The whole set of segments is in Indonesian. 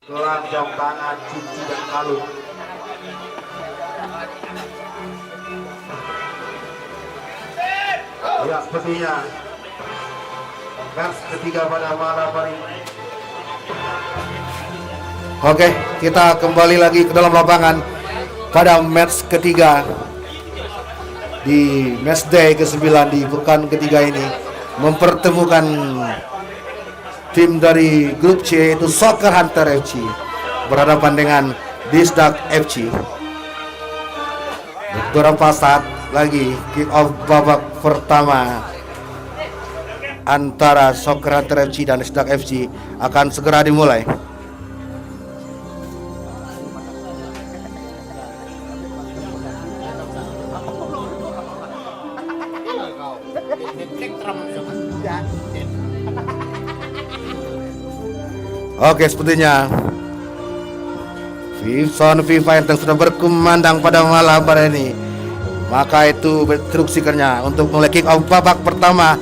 Gelanjang tangan, cuci dan kalung. Ya, sepertinya match ketiga pada malam hari ini. Oke, kita kembali lagi ke dalam lapangan pada match ketiga di match day ke-9 di pekan ketiga ini, mempertemukan tim dari grup C yaitu Soccer Hunter FC berhadapan dengan Disdak FC. Beberapa saat lagi kick off babak pertama antara Soccer Hunter FC dan Disdak FC akan segera dimulai. Oke, sepertinya Son FIFA yang sudah berkumandang pada malam hari ini. Maka itu instruksikannya untuk mulai kick off babak pertama.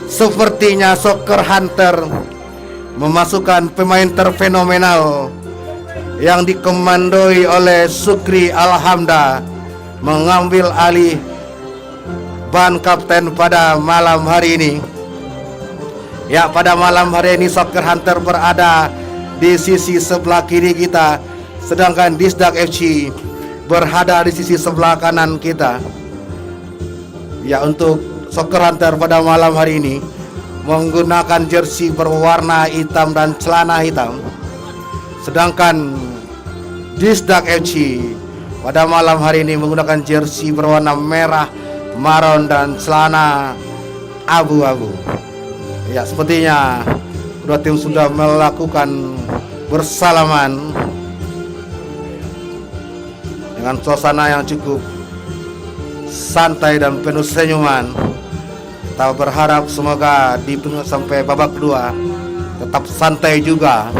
Sepertinya Soccer Hunter memasukkan pemain terfenomenal yang dikomandoi oleh Sukri Alhamda mengambil alih ban kapten pada malam hari ini. Ya, pada malam hari ini Soccer Hunter berada di sisi sebelah kiri kita, sedangkan Disdak FC berada di sisi sebelah kanan kita. Ya, untuk Soccer Hunter pada malam hari ini menggunakan jersey berwarna hitam dan celana hitam, sedangkan Disdak FC pada malam hari ini menggunakan jersey berwarna merah, maron dan celana abu-abu. Ya, sepertinya kedua tim sudah melakukan bersalaman dengan suasana yang cukup santai dan penuh senyuman. Kita berharap semoga di sampai babak kedua tetap santai juga.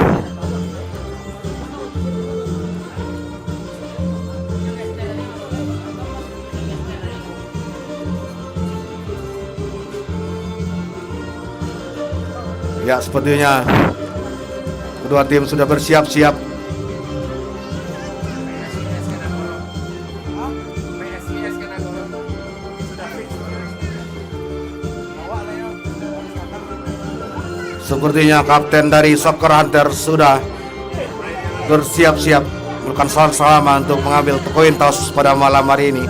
Ya, sepertinya kedua tim sudah bersiap-siap. Sepertinya kapten dari Soccer Hunter sudah bersiap-siap melakukan salam-salaman untuk mengambil koin toss pada malam hari ini.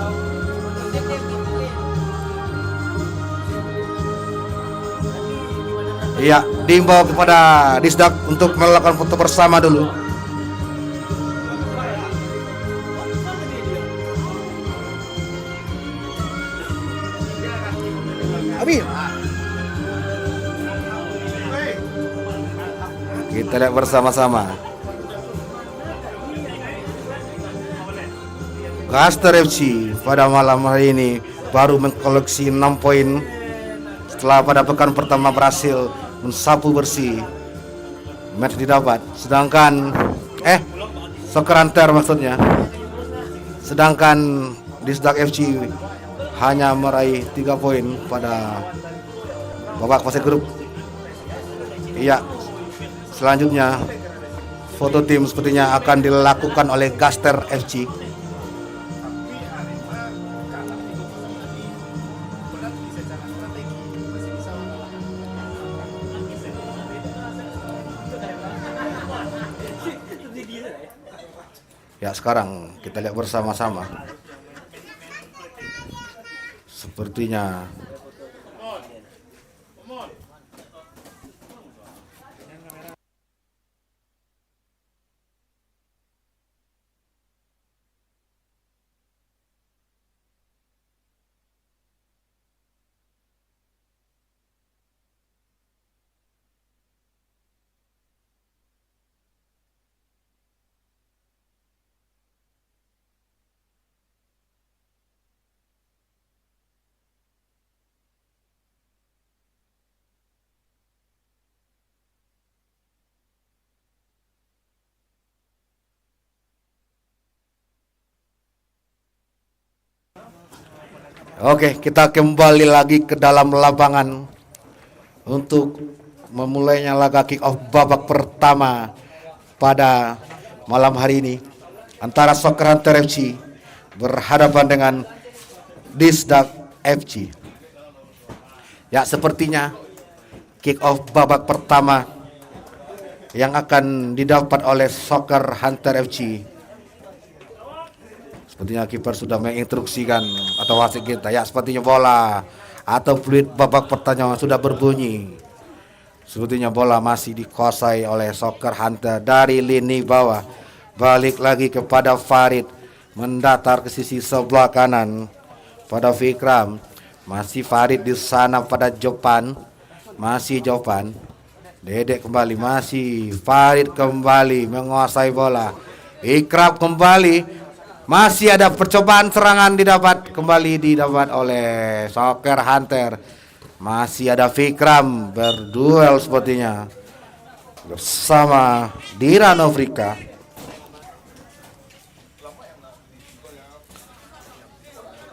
Iya, diimbau kepada Disdak untuk melakukan foto bersama dulu. Abi. Kita lihat bersama-sama. Gaster FC pada malam hari ini baru mengkoleksi 6 poin setelah pada pekan pertama berhasil mensapu bersih match didapat, sedangkan Soccer Hunter maksudnya, sedangkan Disdak FC hanya meraih 3 poin pada babak fase grup. Iya, selanjutnya foto tim sepertinya akan dilakukan oleh Gaster FC. Ya, sekarang kita lihat bersama-sama. Sepertinya oke, kita kembali lagi ke dalam lapangan untuk memulainya laga kick off babak pertama pada malam hari ini antara Soccer Hunter FC berhadapan dengan Disdak FC. Ya, sepertinya kick off babak pertama yang akan didapat oleh Soccer Hunter FC. Sepertinya kiper sudah menginstruksikan atau wasit kita. Ya, sepertinya bola atau fluid babak pertama sudah berbunyi. Sepertinya bola masih dikuasai oleh Soccer Hunter dari lini bawah. Balik lagi kepada Farid, mendatar ke sisi sebelah kanan pada Fikram. Masih Farid di sana pada Jopan. Masih Jopan. Dedek kembali, masih Farid kembali menguasai bola. Ikrab kembali. Masih ada percobaan serangan didapat oleh Soccer Hunter. Masih ada Fikram berduel sepertinya bersama Diran Afrika.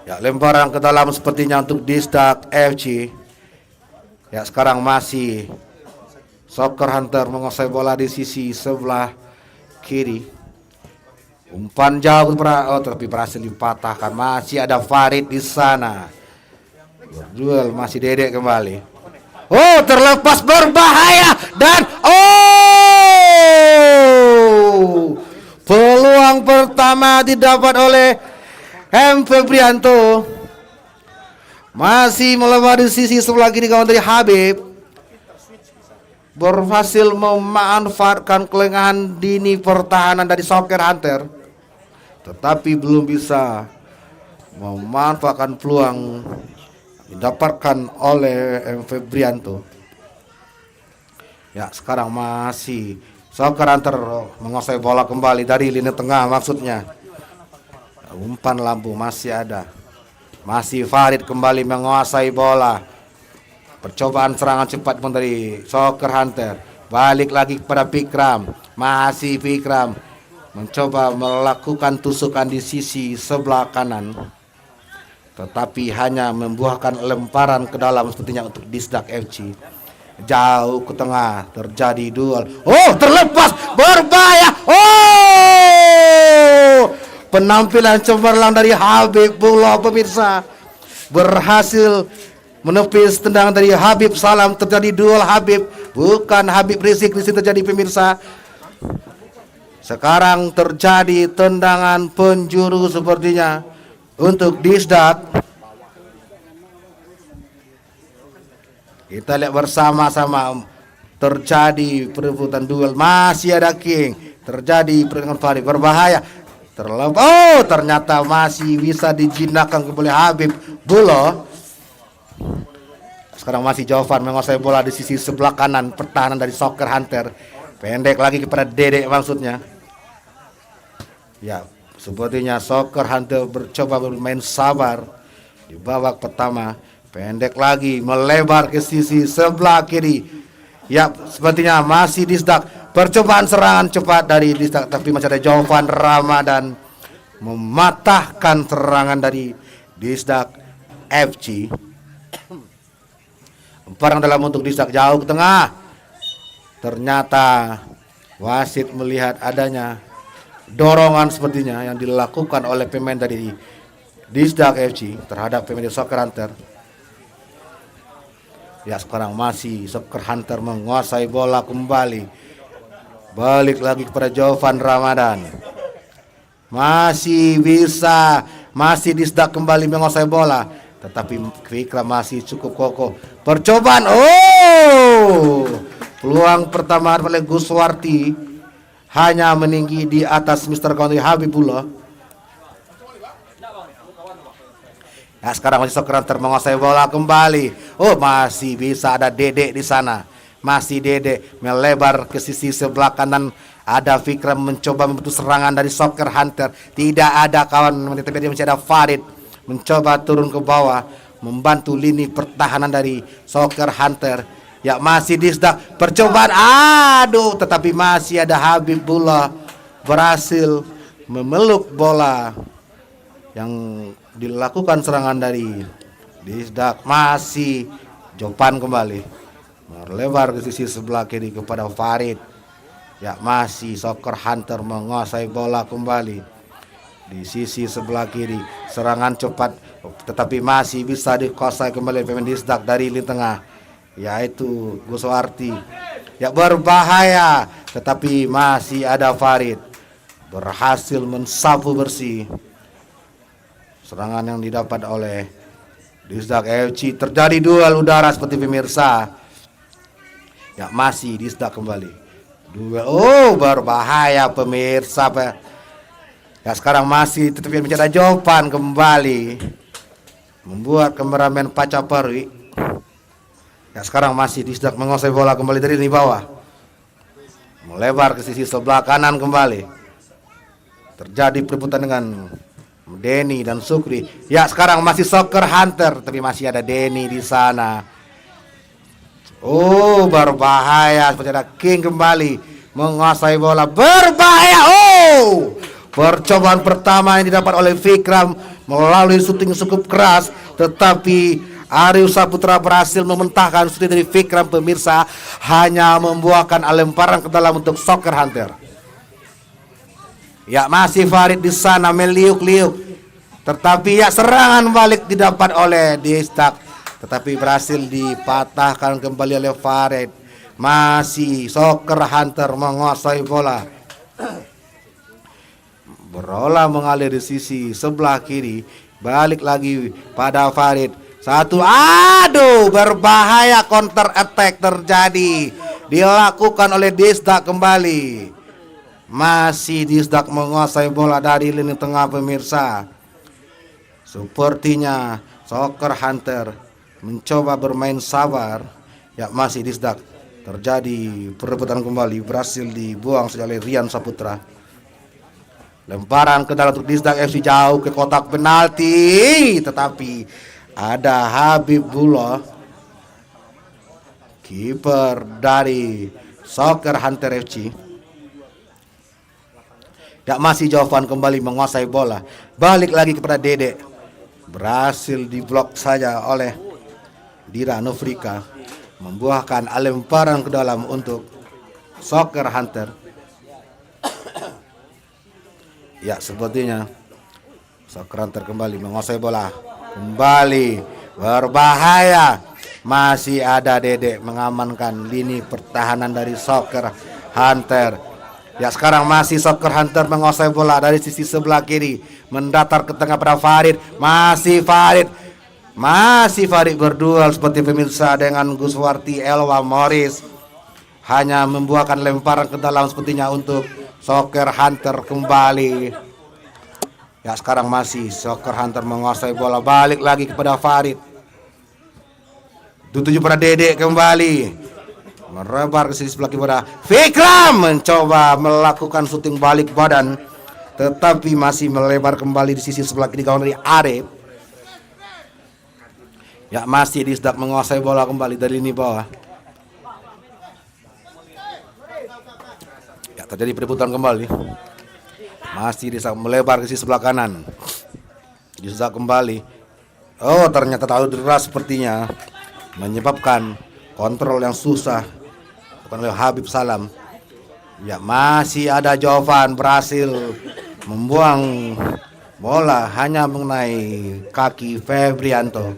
Ya, lemparan ke dalam sepertinya untuk Disdak FC. Ya, sekarang masih Soccer Hunter menguasai bola di sisi sebelah kiri. Umpan jauh tapi berhasil dipatahkan. Masih ada Farid di sana. Berduel, masih Dedek kembali. Oh, terlepas berbahaya dan peluang pertama didapat oleh M. Febrianto. Masih melebar di sisi sebelah kiri kawan dari Habib. Berhasil memanfaatkan kelengahan dini pertahanan dari Soccer Hunter, tetapi belum bisa memanfaatkan peluang didapatkan oleh M. Febrianto. Ya, sekarang masih Soccer Hunter menguasai bola kembali dari lini tengah maksudnya. Umpan lampu masih ada. Masih Farid kembali menguasai bola. Percobaan serangan cepat dari Soccer Hunter. Balik lagi kepada Fikram. Masih Fikram mencoba melakukan tusukan di sisi sebelah kanan, tetapi hanya membuahkan lemparan ke dalam sepertinya untuk Disdak FC. Jauh ke tengah terjadi duel. Oh, terlepas berbahaya. Penampilan cemerlang dari Habib Bullah pemirsa. Berhasil menepis tendangan dari Habib Salam. Terjadi duel Habib, bukan Habib Rizik. Di sini terjadi pemirsa. Sekarang terjadi tendangan penjuru sepertinya untuk Disdak. Kita lihat bersama-sama terjadi perebutan duel. Masih ada King. Terjadi perenggan Farid berbahaya. Ternyata masih bisa dijinakkan oleh Habib Bullah. Sekarang masih Jovan menguasai bola di sisi sebelah kanan pertahanan dari Soccer Hunter. Pendek lagi kepada Dedek maksudnya. Ya, sepertinya Soccer Hunter bercoba bermain sabar di babak pertama. Pendek lagi melebar ke sisi sebelah kiri. Ya, sepertinya masih Disdak. Percobaan serangan cepat dari Disdak, tapi masih ada Jovan Ramadan mematahkan serangan dari Disdak FC. Umpan dalam untuk Disdak jauh ke tengah. Ternyata wasit melihat adanya dorongan sepertinya yang dilakukan oleh pemain dari Disdak FC terhadap pemain Soccer Hunter. Ya, sekarang masih Soccer Hunter menguasai bola kembali. Balik lagi kepada Jovan Ramadan. Masih bisa, masih Disdak kembali menguasai bola, tetapi Fikram masih cukup kokoh. Percobaan, peluang pertama oleh Guswarti hanya meninggi di atas Mr. Country Habibullah. Nah, sekarang masih Soccer Hunter menguasai bola kembali. Masih bisa ada Dedek di sana. Masih Dedek melebar ke sisi sebelah kanan. Ada Fikram mencoba memutus serangan dari Soccer Hunter. Tidak ada kawan, tapi masih ada Farid mencoba turun ke bawah membantu lini pertahanan dari Soccer Hunter. Ya, masih Disdak percobaan, tetapi masih ada Habibullah berhasil memeluk bola yang dilakukan serangan dari Disdak. Masih Jopan kembali melebar ke sisi sebelah kiri kepada Farid. Ya masih Soccer Hunter menguasai bola kembali di sisi sebelah kiri. Serangan cepat tetapi masih bisa dikuasai kembali pemain Disdak dari lini tengah, yaitu Guswarti. Ya berbahaya tetapi masih ada Farid, berhasil mensapu bersih serangan yang didapat oleh Disdak FC. Terjadi duel udara seperti pemirsa. Ya masih Disdak kembali duel. Oh berbahaya pemirsa. Ya sekarang masih tetapi mencari jawaban kembali, membuat kameramen Pacaparwi. Ya sekarang masih Disdak menguasai bola kembali dari bawah, melebar ke sisi sebelah kanan kembali. Terjadi perebutan dengan Denny dan Sukri. Ya sekarang masih Soccer Hunter tapi masih ada Denny di sana. Oh berbahaya, seperti ada King kembali menguasai bola, berbahaya. Oh percobaan pertama yang didapat oleh Fikram melalui syuting cukup keras, tetapi Arif Saputra berhasil mementahkan syuting dari Fikram pemirsa, hanya membuahkan lemparan ke dalam untuk Soccer Hunter. Ya masih Farid di sana meliuk-liuk, tetapi ya serangan balik didapat oleh Disdak, tetapi berhasil dipatahkan kembali oleh Farid. Masih Soccer Hunter menguasai bola. Bola mengalir di sisi sebelah kiri, balik lagi pada Farid. Satu, aduh berbahaya, counter attack terjadi, dilakukan oleh Disdak kembali. Masih Disdak menguasai bola dari lini tengah pemirsa. Sepertinya Soccer Hunter mencoba bermain sabar. Ya masih Disdak, terjadi perebutan kembali, berhasil dibuang saja oleh Rian Saputra. Lemparan ke dalam untuk Disdak FC jauh ke kotak penalti, tetapi ada Habibullah, kiper dari Soccer Hunter FC. Ya masih Jovan kembali menguasai bola, balik lagi kepada Dede, berhasil diblok saja oleh Dira Nufrika, membuahkan lemparan ke dalam untuk Soccer Hunter. Ya sepertinya Soccer Hunter kembali menguasai bola, kembali berbahaya. Masih ada Dede mengamankan lini pertahanan dari Soccer Hunter. Ya sekarang masih Soccer Hunter menguasai bola dari sisi sebelah kiri, mendatar ke tengah pada Farid. Masih Farid berduel seperti pemirsa dengan Guswarti Elwa Morris, hanya membuahkan lemparan ke dalam sepertinya untuk Soccer Hunter kembali. Ya sekarang masih Soccer Hunter menguasai bola, balik lagi kepada Farid. Tujuh pada Dede kembali, merebar ke sisi sebelah kiri pada Fikram, mencoba melakukan syuting balik badan, tetapi masih melebar kembali di sisi sebelah kiri kawan dari Arif. Ya masih Disdak menguasai bola kembali dari lini bawah. Ya terjadi perebutan kembali, masih Disdak melebar ke sisi sebelah kanan. Disdak kembali. Oh ternyata terlalu deras sepertinya, menyebabkan kontrol yang susah oleh Habib Salam. Ya masih ada Jovan, berhasil membuang bola hanya mengenai kaki Febrianto,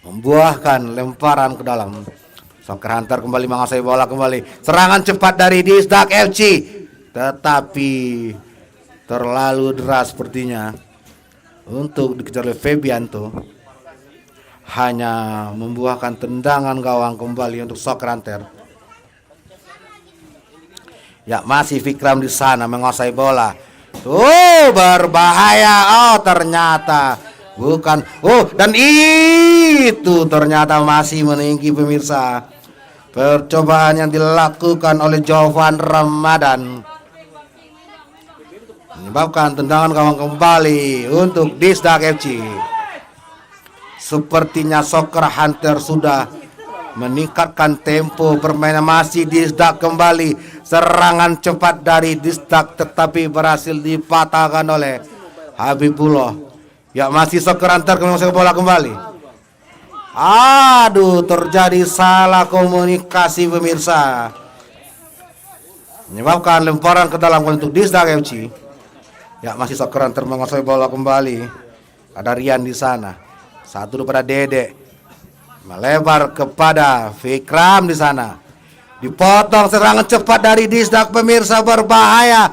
membuahkan lemparan ke dalam. Soccer Hunter kembali menguasai bola kembali. Serangan cepat dari Disdak FC, tetapi terlalu deras sepertinya untuk dikejar oleh Febrianto, hanya membuahkan tendangan gawang kembali untuk Soccer Hunter. Ya masih Fikram di sana menguasai bola. Berbahaya. Oh ternyata bukan. Oh dan itu ternyata masih meninggi pemirsa. Percobaan yang dilakukan oleh Jovan Ramadan menyebabkan tendangan gawang kembali untuk Disdak FC. Sepertinya Soccer Hunter sudah meningkatkan tempo permainan. Masih Disdak kembali, serangan cepat dari Disdak tetapi berhasil dipatahkan oleh Habibullah. Ya masih Soccer Hunter menguasai bola kembali. Aduh terjadi salah komunikasi pemirsa. menyebabkan lemparan ke dalam gol untuk Disdak FC. Ya, masih Soccer Hunter menguasai bola kembali. Ada Rian di sana. Satu pada Dede. Melebar kepada Fikram di sana. Dipotong serangan cepat dari Disdak, pemirsa, berbahaya.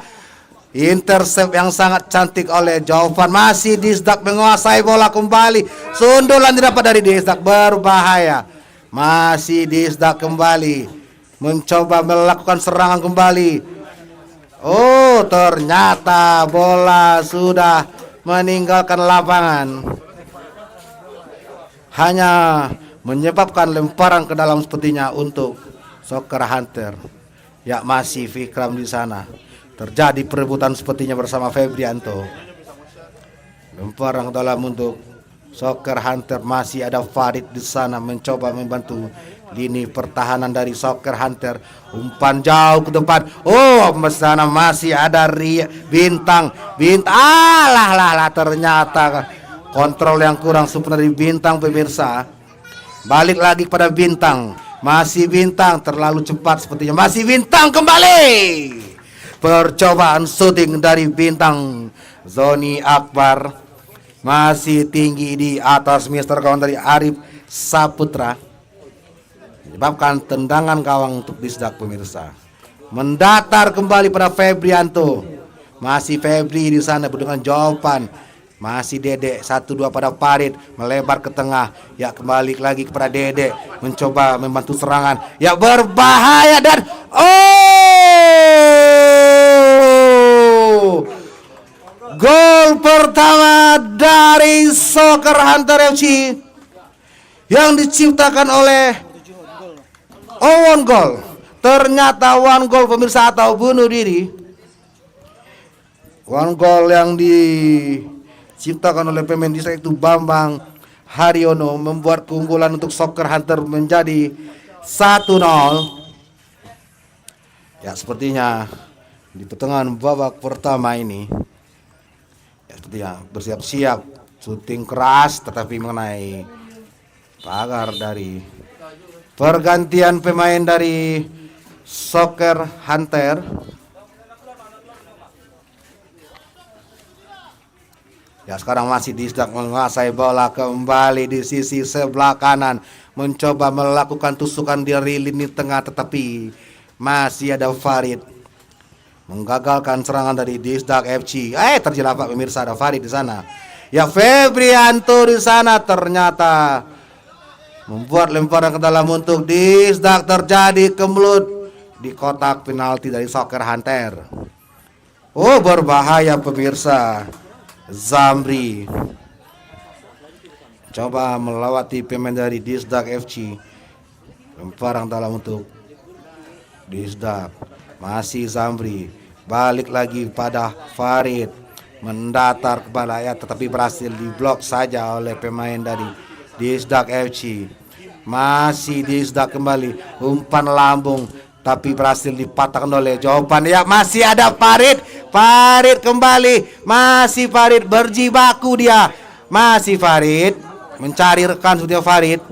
Intercept yang sangat cantik oleh Jovan. Masih Disdak menguasai bola kembali. Sundulan didapat dari Disdak, berbahaya. Masih Disdak kembali mencoba melakukan serangan kembali. Oh, ternyata bola sudah meninggalkan lapangan. Hanya menyebabkan lemparan ke dalam sepertinya untuk Soccer Hunter. Ya, masih Fikram di sana. Terjadi perebutan sepertinya bersama Febrianto. Lemparan ke dalam untuk Soccer Hunter. Masih ada Farid di sana mencoba membantu lini pertahanan dari Soccer Hunter. Umpan jauh ke depan. Oh, di sana masih ada Bintang. Alah, ternyata kontrol yang kurang sempurna dari Bintang, pemirsa. Balik lagi pada Bintang. Masih Bintang, terlalu cepat sepertinya. Masih Bintang kembali. Percobaan syuting dari Bintang. Zoni Akbar masih tinggi di atas Mister kawan dari Arif Saputra. Menyebabkan tendangan gawang untuk Disdak, pemirsa. Mendatar kembali pada Febrianto. Masih Febri di sana dengan jawaban. Masih Dede, 1-2 pada Farid, melebar ke tengah. Ya, kembali lagi kepada Dede, mencoba membantu serangan. Ya, berbahaya dan gol pertama dari Soccer Hunter FC yang diciptakan oleh one goal. Ternyata one goal, pemirsa, atau bunuh diri. One goal yang diciptakan oleh pemain Disdak itu Bambang Haryono membuat keunggulan untuk Soccer Hunter menjadi 1-0. Ya, sepertinya di pertengahan babak pertama ini ya, sepertinya bersiap-siap syuting keras tetapi mengenai pagar dari pergantian pemain dari Soccer Hunter. Ya, sekarang masih Disdak menguasai bola kembali di sisi sebelah kanan, mencoba melakukan tusukan dari lini tengah tetapi masih ada Farid menggagalkan serangan dari Disdak FC. Terjelapak, pemirsa, ada Farid di sana. Ya, Febrianto di sana ternyata membuat lemparan ke dalam untuk Disdak. Terjadi kemelut di kotak penalti dari Soccer Hunter. Oh, berbahaya, pemirsa. Zamri coba melewati pemain dari Disdak FC. Lemparan dalam untuk Disdak. Masih Zamri, balik lagi pada Farid, mendatar ke balaya tetapi berhasil diblok saja oleh pemain dari Disdak FC. Masih Disdak kembali, umpan lambung tapi berhasil dipatahkan oleh jawaban. Ya, masih ada Farid kembali. Masih Farid berjibaku dia. Masih Farid mencari rekan seperti Farid.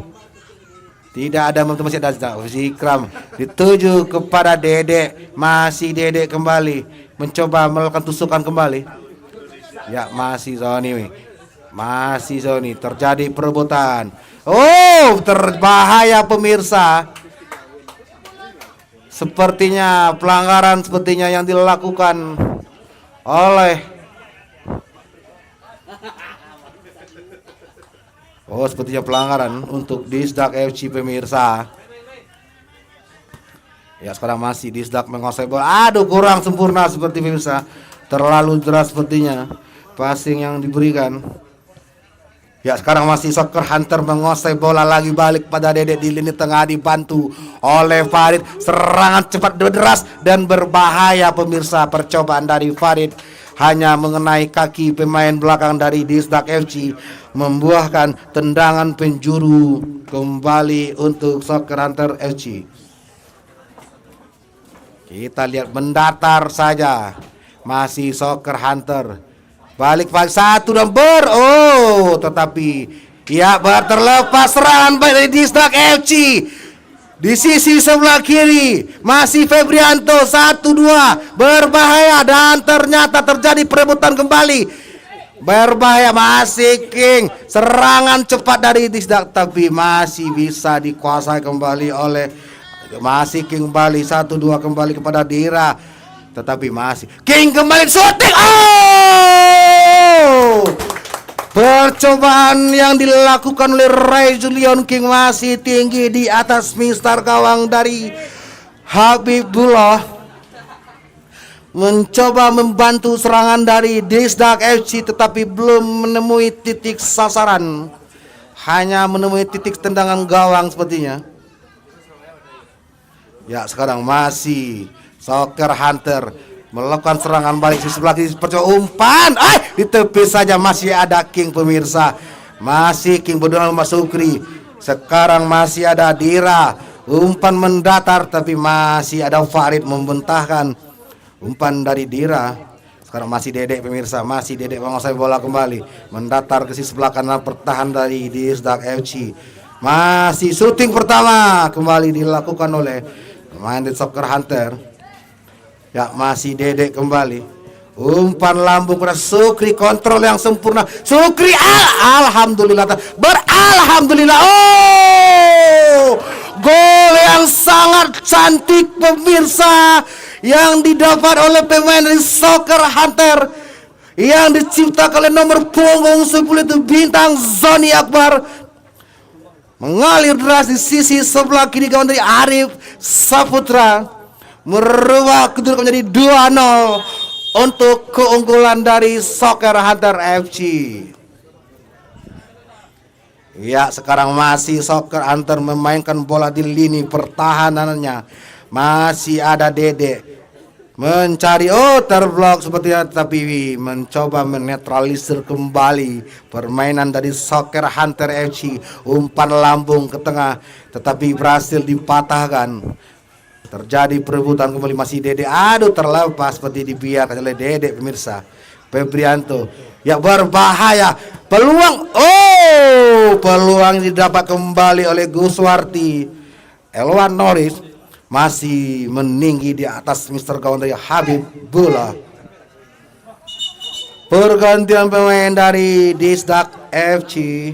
Tidak ada, masih ada Fikram dituju kepada Dede. Masih Dede kembali mencoba melakukan tusukan kembali. Ya, masih Zoni terjadi perebutan. Oh, terbahaya, pemirsa. Sepertinya pelanggaran sepertinya yang dilakukan oleh sepertinya pelanggaran untuk Disdak FC, pemirsa. Ya, sekarang masih Disdak menguasai bola. Aduh, kurang sempurna seperti, pemirsa. Terlalu deras sepertinya passing yang diberikan. Ya, sekarang masih Soccer Hunter menguasai bola lagi, balik pada Dede di lini tengah dibantu oleh Farid. Serangan cepat deras dan berbahaya, pemirsa. Percobaan dari Farid hanya mengenai kaki pemain belakang dari Disdak FC, membuahkan tendangan penjuru kembali untuk Soccer Hunter FC. Kita lihat mendatar saja. Masih Soccer Hunter. Balik 1 dan tetapi ya, terlepas serangan dari Disdak FC. Di sisi sebelah kiri masih Febrianto 1-2 berbahaya dan ternyata terjadi perebutan kembali. Berbahaya masih King, serangan cepat dari Disdak tapi masih bisa dikuasai kembali oleh masih King kembali 1-2 kembali kepada Dira. Tetapi masih King kembali shooting. Oh! Percobaan yang dilakukan oleh Ray Julian King masih tinggi di atas Mister gawang dari Habibullah. Mencoba membantu serangan dari Disdak FC tetapi belum menemui titik sasaran. Hanya menemui titik tendangan gawang sepertinya. Ya, sekarang masih Soccer Hunter melakukan serangan balik di sebelah kiri, percoba umpan. Di tepi saja masih ada King pemirsa. Masih King berdua sama Sukri. Sekarang masih ada Dira. Umpan mendatar tapi masih ada Farid membentahkan umpan dari Dira. Sekarang masih Dedek pemirsa, masih Dedek menguasai bola kembali. Mendatar ke sisi sebelah kanan pertahan dari Disdak FC. Masih syuting pertama kembali dilakukan oleh pemain di Soccer Hunter. Ya, masih Dedek kembali. Umpan lambung pada Sukri, kontrol yang sempurna. Sukri alhamdulillah beralhamdulillah. Oh! Gol yang sangat cantik pemirsa yang didapat oleh pemain dari Soccer Hunter yang diciptakan oleh nomor punggung 10 itu bintang Zoni Akbar. Mengalir deras di sisi sebelah kiri gawang dari Arif Saputra. Merubah kedudukan menjadi 2-0 untuk keunggulan dari Soccer Hunter FC. Ya, sekarang masih Soccer Hunter memainkan bola di lini pertahanannya. Masih ada Dede mencari terblok sepertinya, tapi mencoba menetralisir kembali permainan dari Soccer Hunter FC. Umpan lambung ke tengah tetapi berhasil dipatahkan. Terjadi perebutan kembali masih Dede. Terlepas seperti dibiarkan oleh Dede pemirsa. Febrianto. Ya, berbahaya. Peluang didapat kembali oleh Guswarti. Elwan Norris masih meninggi di atas Mister gawang dari Habibullah. Pergantian pemain dari Disdak FC.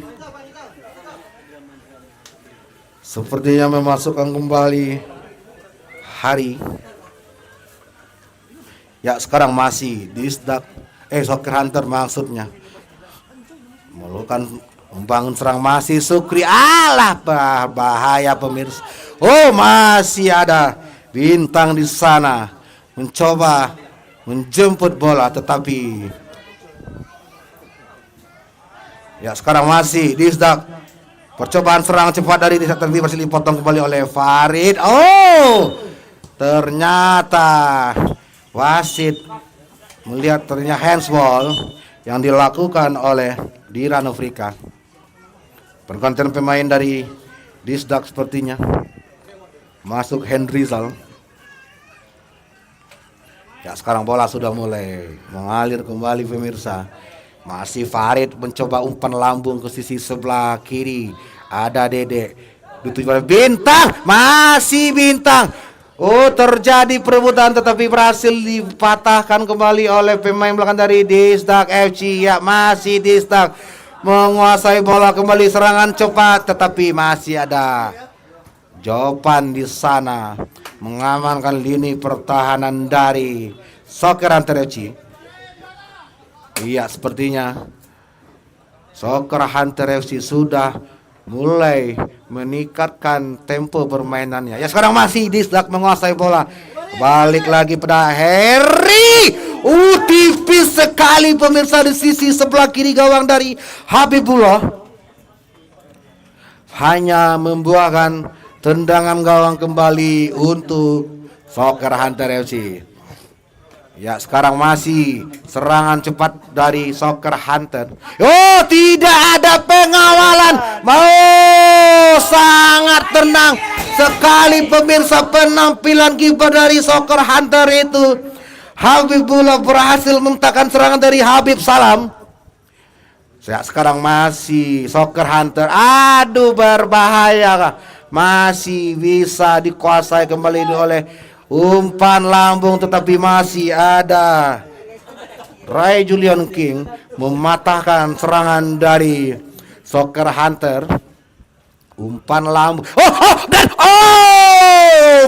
Sepertinya memasukkan kembali Hari. Ya, sekarang masih Disdak Soccer Hunter maksudnya melakukan membangun serang masih Sukri. Bahaya pemirsa. Masih ada bintang di sana mencoba menjemput bola tetapi ya, sekarang masih Disdak. Percobaan serang cepat dari Disdak tapi masih dipotong kembali oleh Farid. Ternyata wasit melihat ternyata handsball yang dilakukan oleh Dira Nofrika. Pergantian pemain dari Disdak sepertinya. Masuk Hendrizal. Ya, sekarang bola sudah mulai mengalir kembali pemirsa. Masih Farid mencoba umpan lambung ke sisi sebelah kiri. Ada Dede. Dituju oleh Bintang. Masih Bintang. Terjadi perebutan tetapi berhasil dipatahkan kembali oleh pemain belakang dari Disdak FC. Ya, masih Disdak menguasai bola kembali, serangan cepat tetapi masih ada Jopan di sana mengamankan lini pertahanan dari Soccer Hunter FC. Iya, sepertinya Soccer Hunter FC sudah mulai meningkatkan tempo permainannya. Ya, sekarang masih Disdak menguasai bola. Balik lagi pada Harry. Tipis sekali pemirsa di sisi sebelah kiri gawang dari Habibullah. Hanya membuahkan tendangan gawang kembali untuk Soccer Hunter FC. Ya, sekarang masih serangan cepat dari Soccer Hunter. Tidak ada pengawalan. Sangat tenang sekali pemirsa penampilan kiper dari Soccer Hunter itu. Habibullah berhasil menghentikan serangan dari Habib Salam. Ya, sekarang masih Soccer Hunter. Berbahaya masih bisa dikuasai kembali oleh umpan lambung, tetapi masih ada Ray Julian King mematahkan serangan dari Soccer Hunter. Umpan lambung.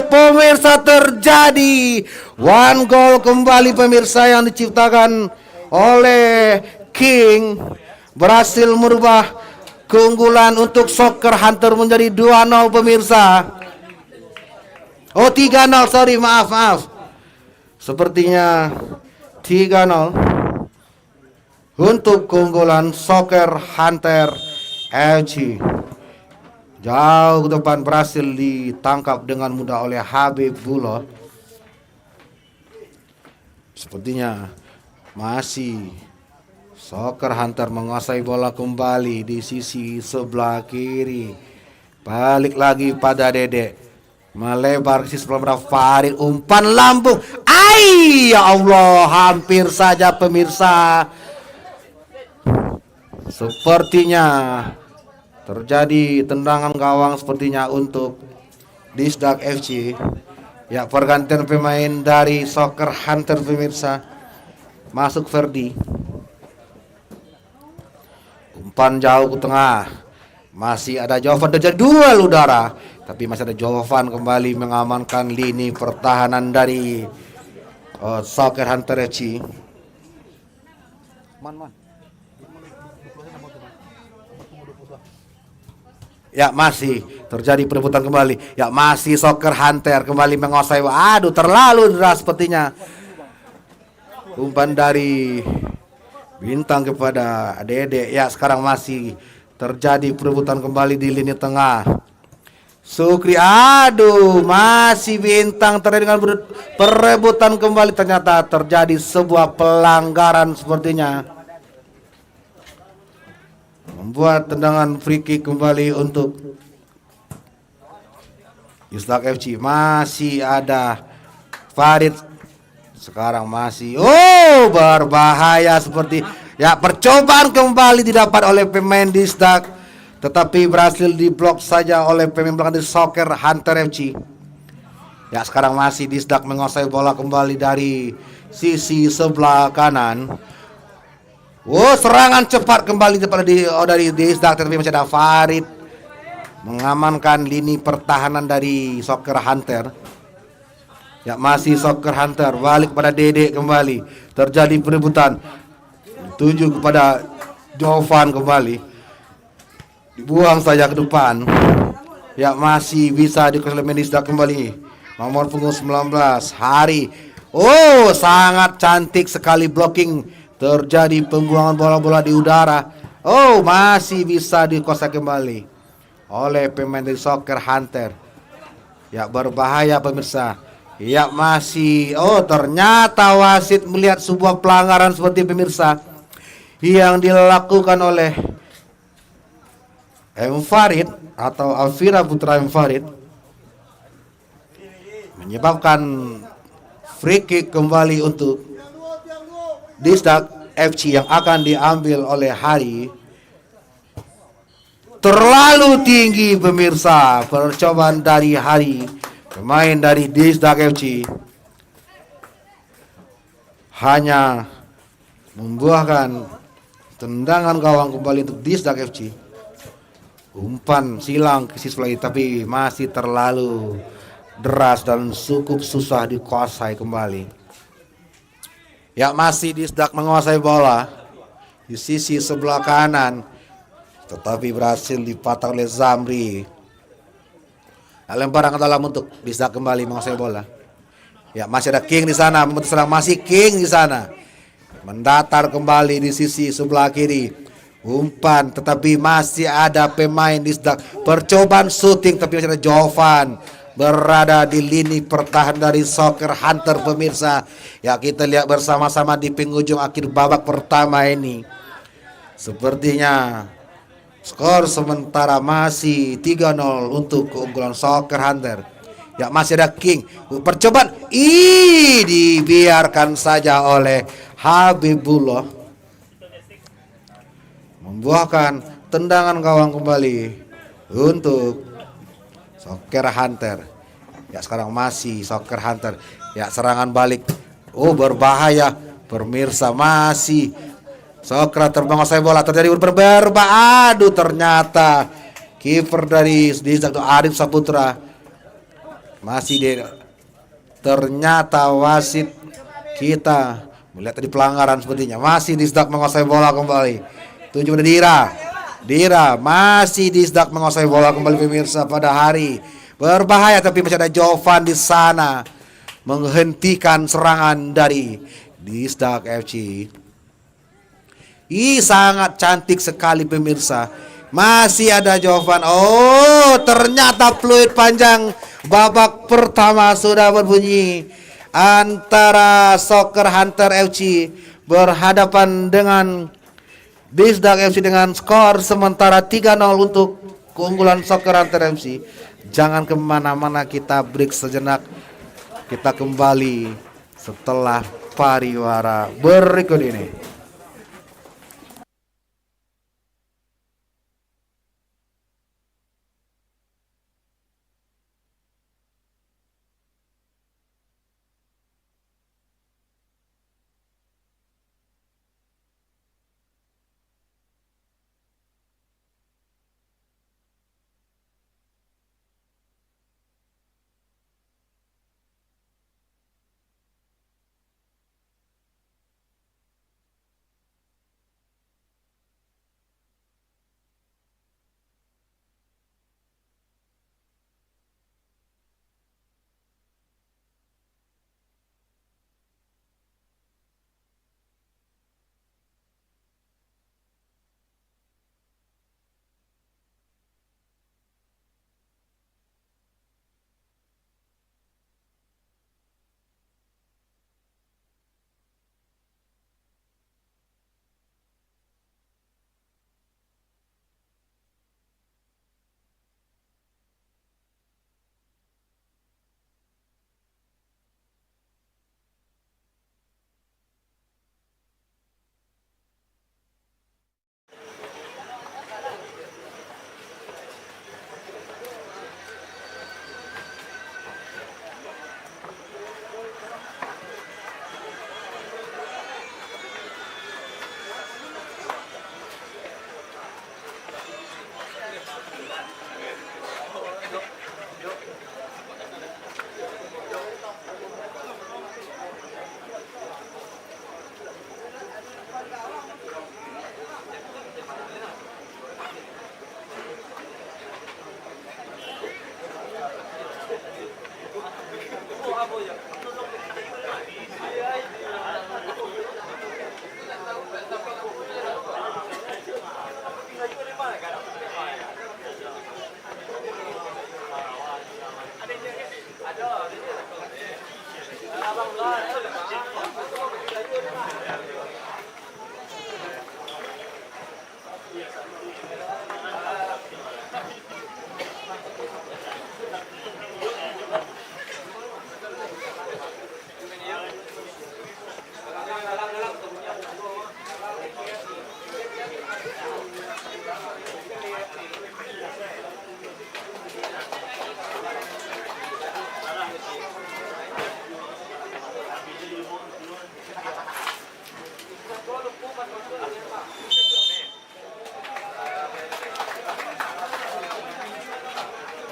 Pemirsa, terjadi one goal kembali pemirsa yang diciptakan oleh King, berhasil merubah keunggulan untuk Soccer Hunter menjadi 2-0 pemirsa. 3-0, sorry, maaf. Sepertinya 3-0 untuk keunggulan Soccer Hunter LG. Jauh ke depan berhasil ditangkap dengan mudah oleh Habibullah. Sepertinya masih Soccer Hunter menguasai bola kembali di sisi sebelah kiri. Balik lagi pada Dedek, melebar ke sisi sebelah Farid, umpan lambung. Ya Allah, hampir saja pemirsa. Sepertinya terjadi tendangan gawang sepertinya untuk Disdak FC. Ya, pergantian pemain dari Soccer Hunter pemirsa. Masuk Ferdi. Umpan jauh ke tengah. Masih ada Jovan, terjadi duel udara. Tapi masih ada Jovan kembali mengamankan lini pertahanan dari Soccer Hunter FC. Ya, masih terjadi perebutan kembali. Ya, masih Soccer Hunter kembali menguasai. Aduh, terlalu deras sepertinya. Umpan dari Bintang kepada Dede. Ya, sekarang masih terjadi perebutan kembali di lini tengah. Sukri, aduh, masih Bintang terjadi dengan perebutan kembali. Ternyata terjadi sebuah pelanggaran sepertinya, membuat tendangan free kick kembali untuk Disdak FC. Masih ada Farid. Sekarang masih berbahaya seperti ya, percobaan kembali didapat oleh pemain Disdak, tetapi berhasil diblok saja oleh pemain belakang di Soccer Hunter FC. Ya, sekarang masih Disdak menguasai bola kembali dari sisi sebelah kanan. Serangan cepat kembali dari Disdak, tetapi masih ada Farid mengamankan lini pertahanan dari Soccer Hunter. Ya, masih Soccer Hunter balik pada Dede kembali. Terjadi perebutan, tuju kepada Jovan kembali, dibuang saja ke depan. Ya, masih bisa dikuasai Disdak kembali. Nomor punggung 19 Hari. Sangat cantik sekali blocking. Terjadi pembuangan bola-bola di udara. Masih bisa dikuasai kembali oleh pemain dari Soccer Hunter. Ya, berbahaya pemirsa. Ya, masih ternyata wasit melihat sebuah pelanggaran seperti pemirsa yang dilakukan oleh M. Farid atau Alvira Putra M. Farid, menyebabkan free kick kembali untuk Disdak FC yang akan diambil oleh Hari. Terlalu tinggi pemirsa percobaan dari Hari, pemain dari Disdak FC, hanya membuahkan tendangan gawang kembali untuk Disdak FC. Umpan silang ke sisi lagi, tapi masih terlalu deras dan cukup susah dikuasai kembali. Ya, masih Disdak menguasai bola di sisi sebelah kanan, tetapi berhasil dipatah oleh Zamri. Lemparan ke dalam untuk Disdak kembali menguasai bola. Ya, masih ada King di sana, serang masih King di sana. Mendatar kembali di sisi sebelah kiri. Umpan, tetapi masih ada pemain Disdak. Percobaan shooting, tapi masih ada Jovan berada di lini pertahanan dari Soccer Hunter pemirsa. Ya, kita lihat bersama-sama di penghujung akhir babak pertama ini. Sepertinya skor sementara masih 3-0 untuk keunggulan Soccer Hunter. Ya, masih ada King. Percobaan dibiarkan saja oleh Habibullah, membuahkan tendangan gawang kembali untuk Soccer Hunter. Ya sekarang masih Soccer Hunter. Ya serangan balik. Oh berbahaya. Pemirsa masih Soccer Hunter menguasai bola, terjadi berbahaya. Aduh ternyata kiper dari Arif Saputra masih ternyata wasit kita melihat tadi pelanggaran sepertinya. Masih Disdak menguasai bola kembali. Tujuh pada Dira masih Disdak menguasai bola kembali pemirsa pada hari berbahaya, tapi masih ada Jovan di sana menghentikan serangan dari Disdak FC. Sangat cantik sekali pemirsa. Masih ada Jovan. Oh, ternyata fluid panjang babak pertama sudah berbunyi antara Soccer Hunter FC berhadapan dengan Disdak FC dengan skor sementara 3-0 untuk keunggulan Soccer Hunter FC. Jangan kemana-mana, kita break sejenak. Kita kembali setelah pariwara berikut ini.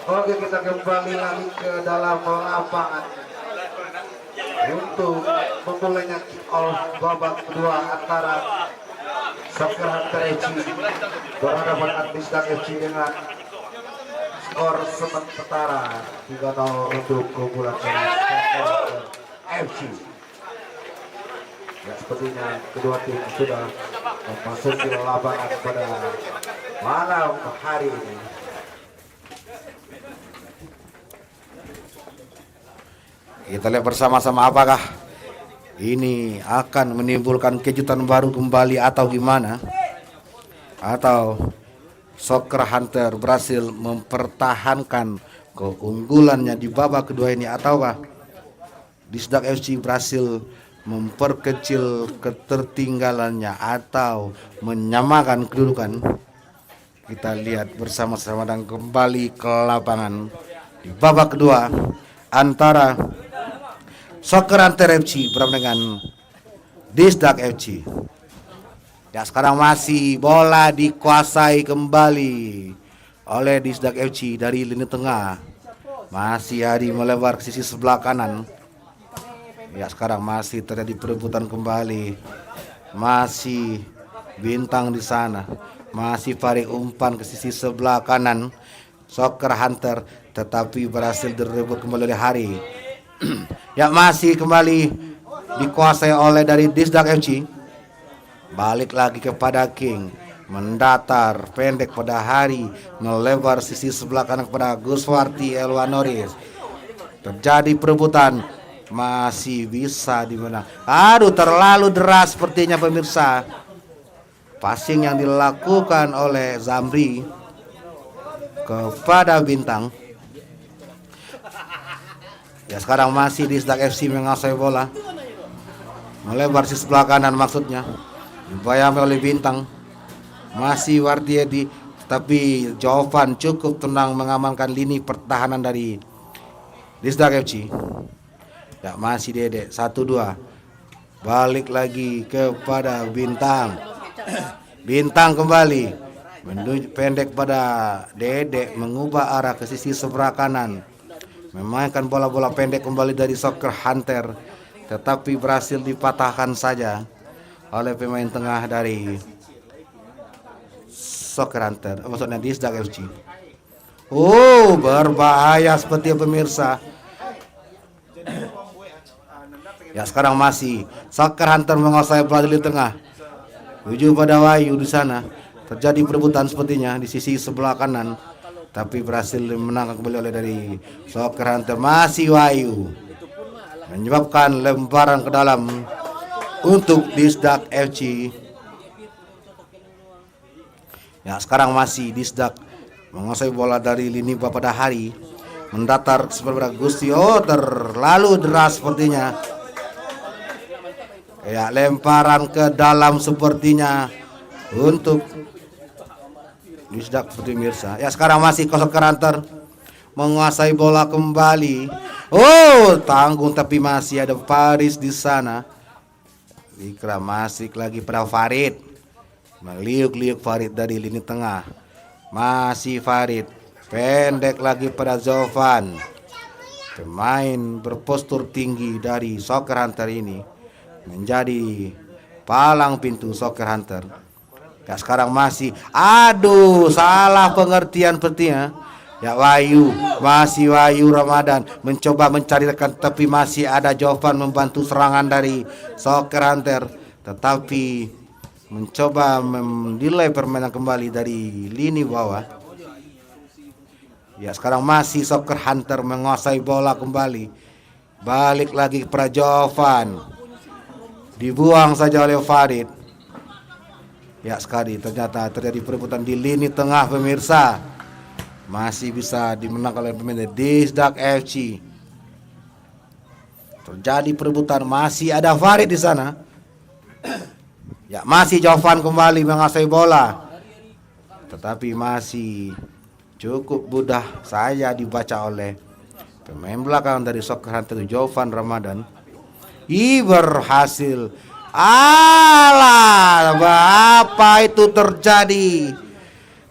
Oke, kita kembali lagi ke dalam lapangan untuk memulainya kick off babak kedua antara Soccer Hunter FC berhadapan dengan Disdak FC dengan skor sementara 3-0 untuk keunggulan dari Soccer Hunter FC. Ya, sepertinya kedua tim sudah memasuki lapangan pada malam hari ini. Kita lihat bersama-sama apakah ini akan menimbulkan kejutan baru kembali atau gimana, atau Soccer Hunter berhasil mempertahankan keunggulannya di babak kedua ini, ataukah Disdak FC berhasil memperkecil ketertinggalannya atau menyamakan kedudukan. Kita lihat bersama-sama dan kembali ke lapangan di babak kedua antara Soccer Hunter FC bersama dengan Disdak FC. Ya, sekarang masih bola dikuasai kembali oleh Disdak FC dari lini tengah. Masih Hadi melebar ke sisi sebelah kanan. Ya, sekarang masih terjadi perebutan kembali. Masih Bintang di sana. Masih Farid umpan ke sisi sebelah kanan Soccer Hunter, tetapi berhasil direbut kembali oleh Hari. Ya, masih kembali dikuasai oleh dari Disdak FC. Balik lagi kepada King, mendatar pendek pada Hari, melebar sisi sebelah kanan kepada Guswarti Elwanoris. Terjadi perebutan, masih bisa dimenang. Aduh, terlalu deras sepertinya pemirsa. Passing yang dilakukan oleh Zamri kepada Bintang. Ya, sekarang masih Disdak FC menguasai bola, melebar sisi sebelah kanan maksudnya. Dibayangkan oleh Bintang. Masih Wardiedi, tapi Jovan cukup tenang mengamankan lini pertahanan dari Disdak FC. Ya, masih Dede 1-2. Balik lagi kepada Bintang. Bintang kembali menuju pendek pada Dede, mengubah arah ke sisi sebelah kanan, memainkan bola-bola pendek kembali dari Soccer Hunter, tetapi berhasil dipatahkan saja oleh pemain tengah dari Soccer Hunter, maksudnya Disdak FC. Oh, berbahaya seperti pemirsa. Ya, sekarang masih Soccer Hunter menguasai bola di tengah, tuju pada Wahyu di sana. Terjadi perebutan sepertinya di sisi sebelah kanan, tapi berhasil menangkap kembali oleh dari Soccer Hunter. Masih Wahyu, menyebabkan lemparan ke dalam untuk Disdak FC. Ya, sekarang masih Disdak menguasai bola dari lini pada Hari, mendatar seperti Gusti. Oh, terlalu deras sepertinya. Ya, lemparan ke dalam sepertinya untuk Disdak seperti pemirsa. Ya, sekarang masih Soccer Hunter menguasai bola kembali. Oh, tanggung, tapi masih ada Faris di sana. Dikira masih lagi pada Farid, meliuk-liuk Farid dari lini tengah. Masih Farid, pendek lagi pada Zovan. Pemain berpostur tinggi dari Soccer Hunter ini menjadi palang pintu Soccer Hunter. Ya, sekarang masih, aduh, salah pengertian sepertinya. Ya, Wahyu, masih Wahyu Ramadan mencoba mencari rekan, tapi masih ada Jovan membantu serangan dari Soccer Hunter, tetapi mencoba mendelay permainan kembali dari lini bawah. Ya, sekarang masih Soccer Hunter menguasai bola kembali. Balik lagi kepada Jovan, dibuang saja oleh Farid. Ya, sekali ternyata terjadi perebutan di lini tengah pemirsa. Masih bisa dimenangkan oleh pemain Disdak FC. Terjadi perebutan, masih ada Farid di sana. Ya, masih Jovan kembali menguasai bola, tetapi masih cukup mudah saya dibaca oleh pemain belakang dari Soccer Hunter, Jovan Ramadan. Berhasil. Alah, apa itu terjadi?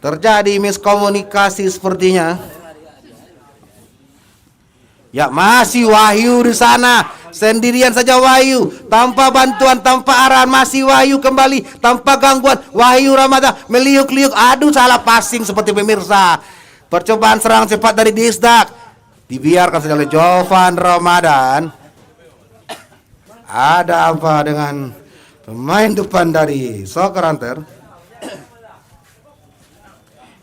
Terjadi miskomunikasi sepertinya. Ya, masih Wahyu di sana, sendirian saja Wahyu, tanpa bantuan, tanpa arahan. Masih Wahyu kembali, tanpa gangguan. Wahyu Ramadan meliuk-liuk. Aduh, salah passing seperti pemirsa. Percobaan serang cepat dari Disdak dibiarkan saja oleh Jovan Ramadan. Ada apa dengan pemain depan dari Soccer Hunter?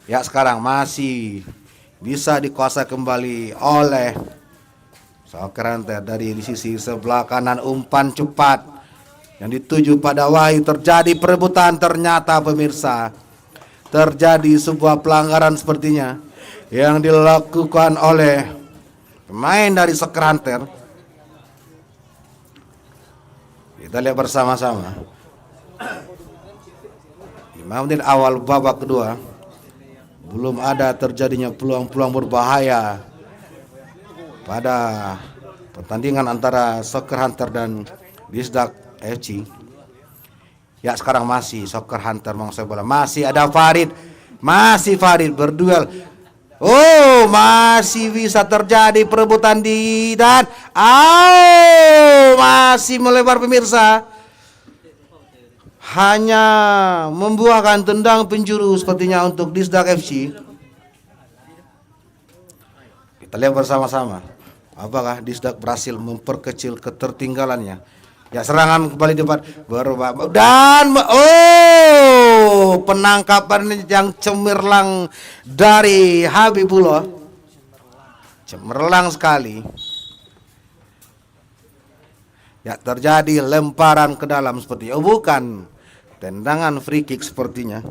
Ya, sekarang masih bisa dikuasai kembali oleh Soccer Hunter dari sisi sebelah kanan. Umpan cepat yang dituju pada Wahyu. Terjadi perebutan, ternyata pemirsa terjadi sebuah pelanggaran sepertinya yang dilakukan oleh pemain dari Soccer Hunter. Kita lihat bersama-sama. 5 menit awal babak kedua, belum ada terjadinya peluang-peluang berbahaya pada pertandingan antara Soccer Hunter dan Disdak FC. Ya, sekarang masih Soccer Hunter menguasai bola. Masih ada Farid. Masih Farid berduel. Oh, masih bisa terjadi perebutan dan masih melebar pemirsa. Hanya membuahkan tendang penjuru sepertinya untuk Disdak FC. Kita lihat bersama-sama apakah Disdak berhasil memperkecil ketertinggalannya. Ya, serangan kembali dapat dan penangkapan yang cemerlang dari Habibullah. Cemerlang sekali. Ya, terjadi lemparan ke dalam seperti bukan tendangan free kick sepertinya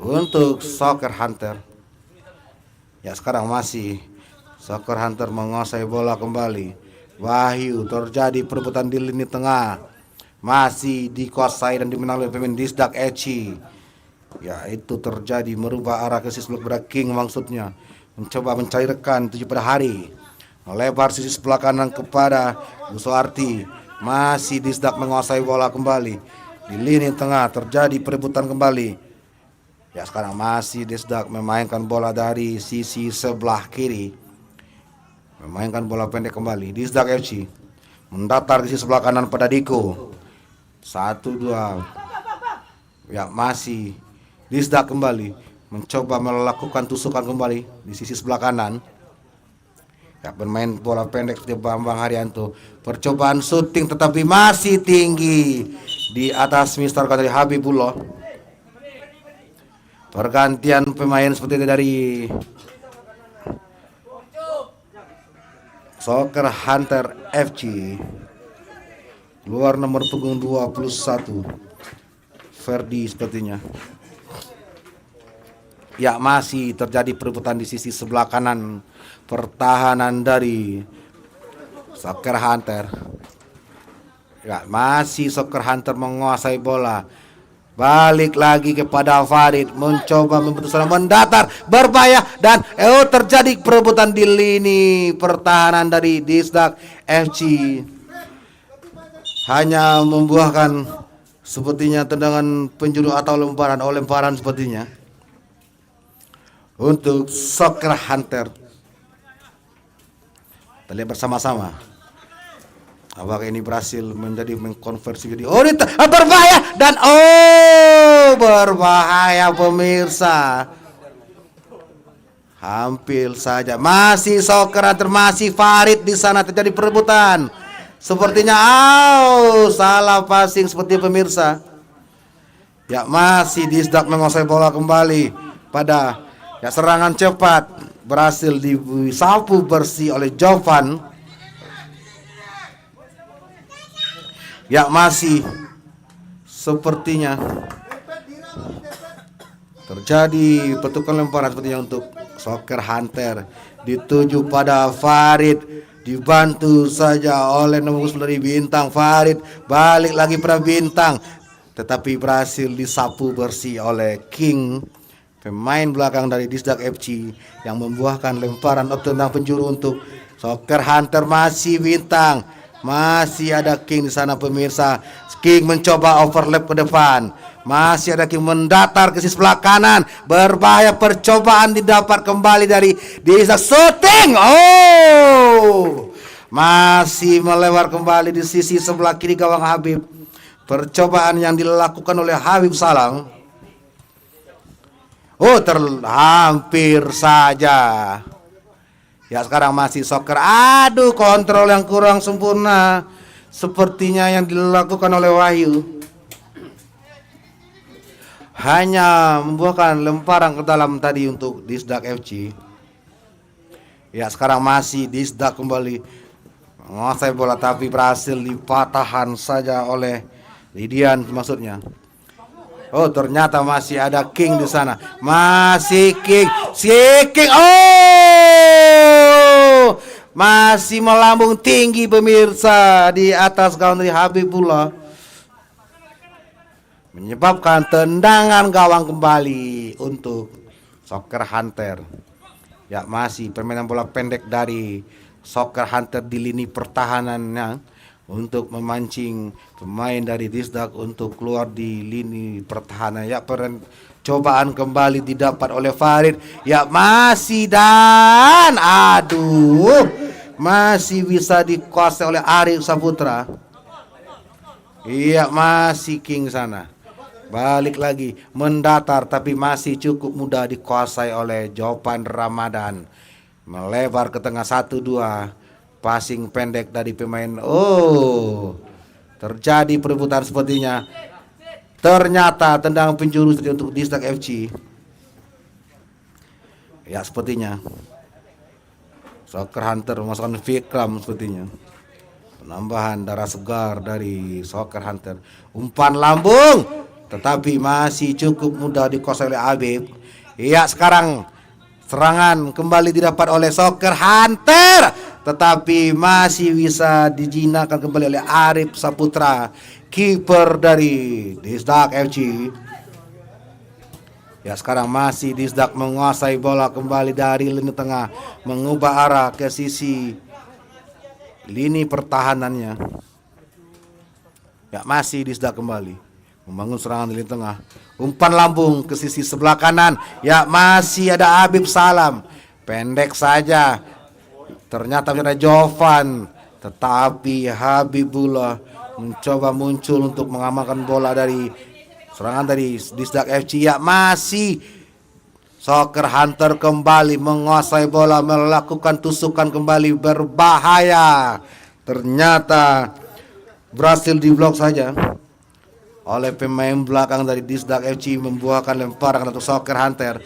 untuk Soccer Hunter. Ya, sekarang masih Soccer Hunter menguasai bola kembali. Wahyu, terjadi perebutan di lini tengah. Masih dikuasai dan dimenang oleh pemain Disdak FC. Ya, itu terjadi merubah arah ke sisi sebelah King maksudnya. Mencoba mencairkan tujuh pada hari. Melebar sisi sebelah kanan kepada Busuarti. Masih Disdak menguasai bola kembali. Di lini tengah terjadi perebutan kembali. Ya, sekarang masih Disdak memainkan bola dari sisi sebelah kiri. Memainkan bola pendek kembali. Disdak FC mendatar ke sisi sebelah kanan pada Diko. 1-2. Ya, masih Disdak kembali mencoba melakukan tusukan kembali di sisi sebelah kanan. Ya, bermain bola pendek seperti Bambang Haryanto. Percobaan syuting tetapi masih tinggi di atas Mister dari Habibullah. Pergantian pemain seperti itu dari Soccer Hunter FC. Keluar nomor punggung 21 Ferdi sepertinya. Ya, masih terjadi perebutan di sisi sebelah kanan pertahanan dari Soccer Hunter. Ya, masih Soccer Hunter menguasai bola. Balik lagi kepada Farid, mencoba memutuskan mendatar, berbahaya dan terjadi perebutan di lini pertahanan dari Disdak FC. Hanya membuahkan sepertinya tendangan penjuru atau lemparan sepertinya untuk Soccer Hunter. Kita lihat bersama-sama apakah ini berhasil menjadi mengkonversi jadi berbahaya dan berbahaya pemirsa. Hampir saja masih Soccer Hunter, masih Farid di sana terjadi perebutan. Sepertinya salah passing seperti pemirsa. Ya, masih Disdak menguasai bola kembali pada serangan cepat berhasil disapu bersih oleh Jovan. Ya, masih sepertinya terjadi pertukaran lemparan sepertinya untuk Soccer Hunter. Dituju pada Farid, dibantu saja oleh nomor 9 dari Bintang. Farid balik lagi pada Bintang, tetapi berhasil disapu bersih oleh King, pemain belakang dari Disdak FC, yang membuahkan lemparan tendang penjuru untuk Soccer Hunter. Masih Bintang, masih ada King di sana pemirsa. King mencoba overlap ke depan. Masih ada King mendatar ke sisi sebelah kanan. Berbahaya, percobaan didapat kembali dari Disdak. Shooting. Masih melewat kembali di sisi sebelah kiri gawang Habib. Percobaan yang dilakukan oleh Habib Salam. Hampir saja. Ya, sekarang masih Soccer. Kontrol yang kurang sempurna sepertinya yang dilakukan oleh Wahyu. Hanya membuahkan lemparan ke dalam tadi untuk Disdak FC. Ya, sekarang masih Disdak kembali menguasai bola tapi berhasil dipatahan saja oleh Lidian maksudnya. Ternyata masih ada King di sana. Masih King. Masih melambung tinggi pemirsa di atas gawang dari Habibullah, menyebabkan tendangan gawang kembali untuk Soccer Hunter. Ya masih permainan bola pendek dari Soccer Hunter di lini pertahanannya untuk memancing pemain dari Disdak untuk keluar di lini pertahanan. Ya cobaan kembali didapat oleh Farid. Ya masih dan aduh masih bisa dikuasai oleh Arif Saputra. Iya masih King sana. Balik lagi mendatar tapi masih cukup mudah dikuasai oleh Jovan Ramadan. Melebar ke tengah 1-2. Passing pendek dari pemain. Oh, terjadi perebutan sepertinya. Ternyata tendang penjuru untuk Disdak FC. Ya sepertinya Soccer Hunter memasukkan Vikram sepertinya. Penambahan darah segar dari Soccer Hunter. Umpan lambung tetapi masih cukup mudah dikuasai oleh Habib. Iya sekarang serangan kembali didapat oleh Soccer Hunter tetapi masih bisa dijinakan kembali oleh Arif Saputra, kiper dari Disdak FC. Ya sekarang masih Disdak menguasai bola kembali dari lini tengah, mengubah arah ke sisi lini pertahanannya. Ya masih Disdak kembali membangun serangan di lini tengah. Umpan lambung ke sisi sebelah kanan. Ya masih ada Habib Salam. Pendek saja. Ternyata ada Jovan. Tetapi Habibullah mencoba muncul untuk mengamankan bola dari serangan dari Disdak FC. Ya masih Soccer Hunter kembali menguasai bola, melakukan tusukan kembali berbahaya. Ternyata berhasil diblok saja oleh pemain belakang dari Disdak FC, membuahkan lemparan untuk Soccer Hunter.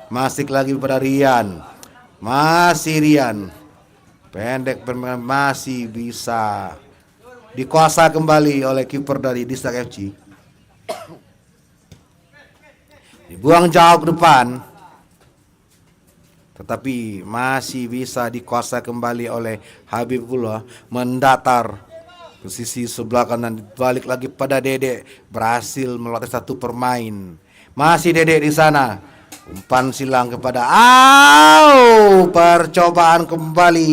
Masih lagi pada Rian. Masih Rian. Pendek masih bisa dikuasai kembali oleh kiper dari Disdak FC. Dibuang jauh ke depan. Tetapi masih bisa dikuasai kembali oleh Habibullah, mendatar ke sisi sebelah kanan, balik lagi pada Dede, berhasil melatih satu permain. Masih Dede di sana. Umpan silang kepada percobaan kembali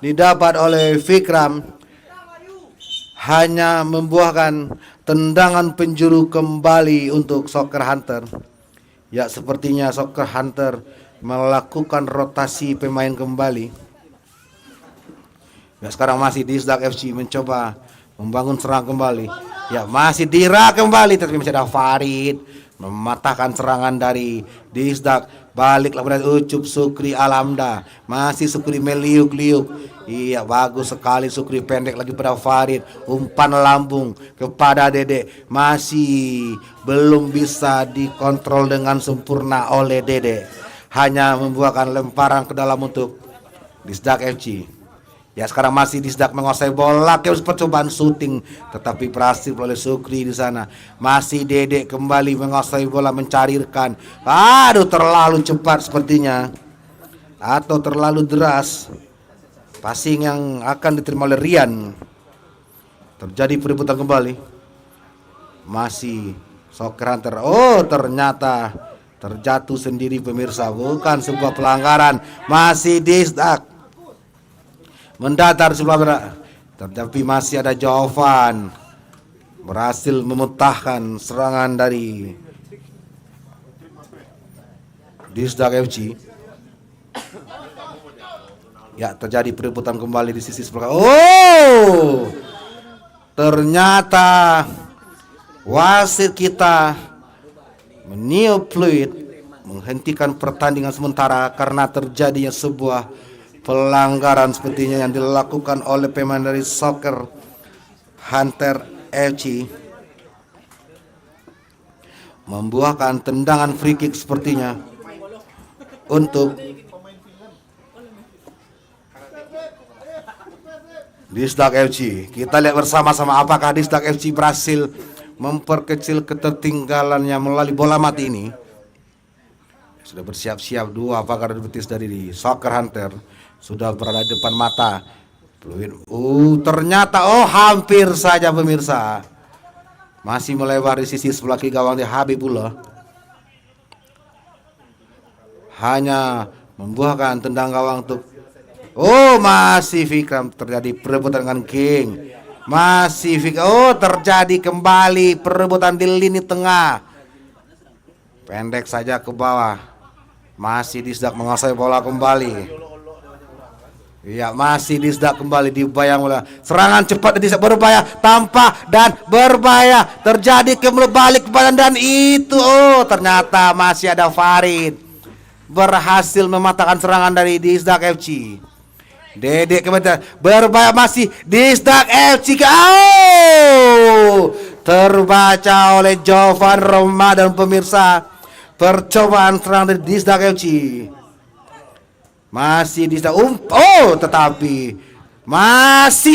didapat oleh Vikram, hanya membuahkan tendangan penjuru kembali untuk Soccer Hunter. Ya sepertinya Soccer Hunter melakukan rotasi pemain kembali. Ya sekarang masih Disdak FC mencoba membangun serang kembali. Ya masih Dira kembali tetapi masih ada Farid mematahkan serangan dari Disdak. Balik kepada Ucup Sukri Alamda. Masih Sukri meliuk-liuk. Iya bagus sekali Sukri, pendek lagi pada Farid. Umpan lambung kepada Dede. Masih belum bisa dikontrol dengan sempurna oleh Dede. Hanya membuahkan lemparan ke dalam untuk Disdak FC. Ya sekarang masih Disdak menguasai bola, percobaan syuting tetapi berhasil oleh Sukri di sana. Masih Dede kembali menguasai bola, mencarirkan. Aduh terlalu cepat sepertinya atau terlalu deras passing yang akan diterima oleh Rian. Terjadi perebutan kembali. Masih Soccer Hunter. Oh ternyata terjatuh sendiri pemirsa, bukan sebuah pelanggaran. Masih Disdak mendatar sebelah barat, tetapi masih ada Jovan berhasil memutahkan serangan dari Disdak FC. Ya terjadi perebutan kembali di sisi sebelah. Oh ternyata wasit kita meniup fluid menghentikan pertandingan sementara karena terjadinya sebuah pelanggaran sepertinya yang dilakukan oleh pemain dari Soccer Hunter FC, membuahkan tendangan free kick sepertinya untuk Disdak FC. Kita lihat bersama-sama apakah Disdak FC berhasil memperkecil ketertinggalannya melalui bola mati ini. Sudah bersiap-siap dua pakar betis dari Soccer Hunter, sudah berada di depan mata. Ternyata hampir saja pemirsa. Masih melebar di sisi sebelah kiri gawang di Habibullah. Hanya membuahkan tendang gawang untuk masih Vikram, terjadi perebutan dengan King. Masih Vikram, terjadi kembali perebutan di lini tengah. Pendek saja ke bawah. Masih Disdak menguasai bola kembali. Ya, masih Disdak kembali dibayang bola. Serangan cepat Disdak berbahaya, tampak dan berbahaya. Terjadi kembali balik ke badan dan itu ternyata masih ada Farid berhasil mematahkan serangan dari Disdak FC. Dedek kembali berbahaya, masih Disdak FC. Terbaca oleh Jovan Ramadan pemirsa. Percobaan serang dari Disdak FC. Masih Disdak tetapi masih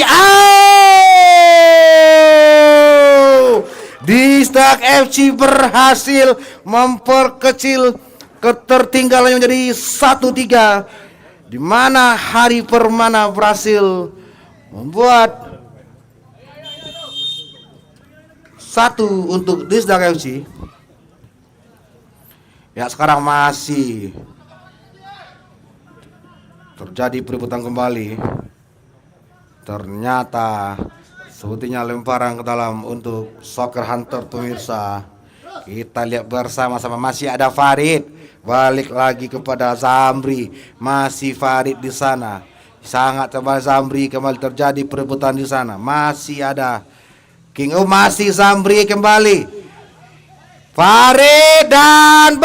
Disdak FC berhasil memperkecil ketertinggalannya menjadi 1-3, di mana Hari Permana berhasil membuat 1 untuk Disdak FC. Ya, sekarang masih terjadi perebutan kembali. Ternyata sepertinya lemparan ke dalam untuk Soccer Hunter pemirsa. Kita lihat bersama-sama, masih ada Farid, balik lagi kepada Zamri. Masih Farid di sana. Sangat tebal Zamri, kembali terjadi perebutan di sana. Masih ada King, masih Zamri kembali. Farid dan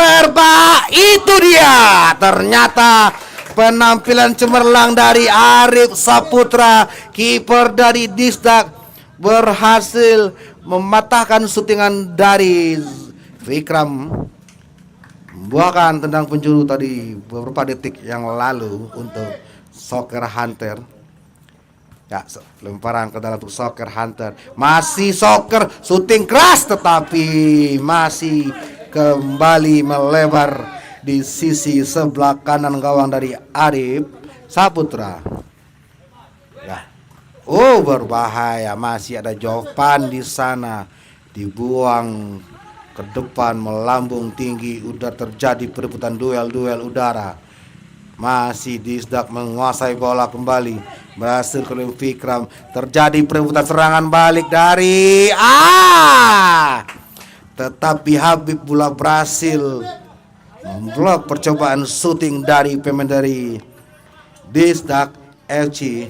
itu dia. Ternyata penampilan cemerlang dari Arif Saputra, kiper dari Disdak, berhasil mematahkan syutingan dari Vikram, membuahkan tendang penjuru tadi beberapa detik yang lalu untuk Soccer Hunter. Ya, lemparan ke dalam untuk Soccer Hunter. Masih Soccer, syuting keras tetapi masih kembali melebar di sisi sebelah kanan gawang dari Arif Saputra. Ya. Berbahaya, masih ada Jovan di sana, dibuang ke depan melambung tinggi, udah terjadi perebutan duel udara. Masih Disdak menguasai bola kembali, berhasil ke Vikram, terjadi perebutan serangan balik dari tetapi Habib pula berhasil memblok percobaan syuting dari pemain dari Disdak FC.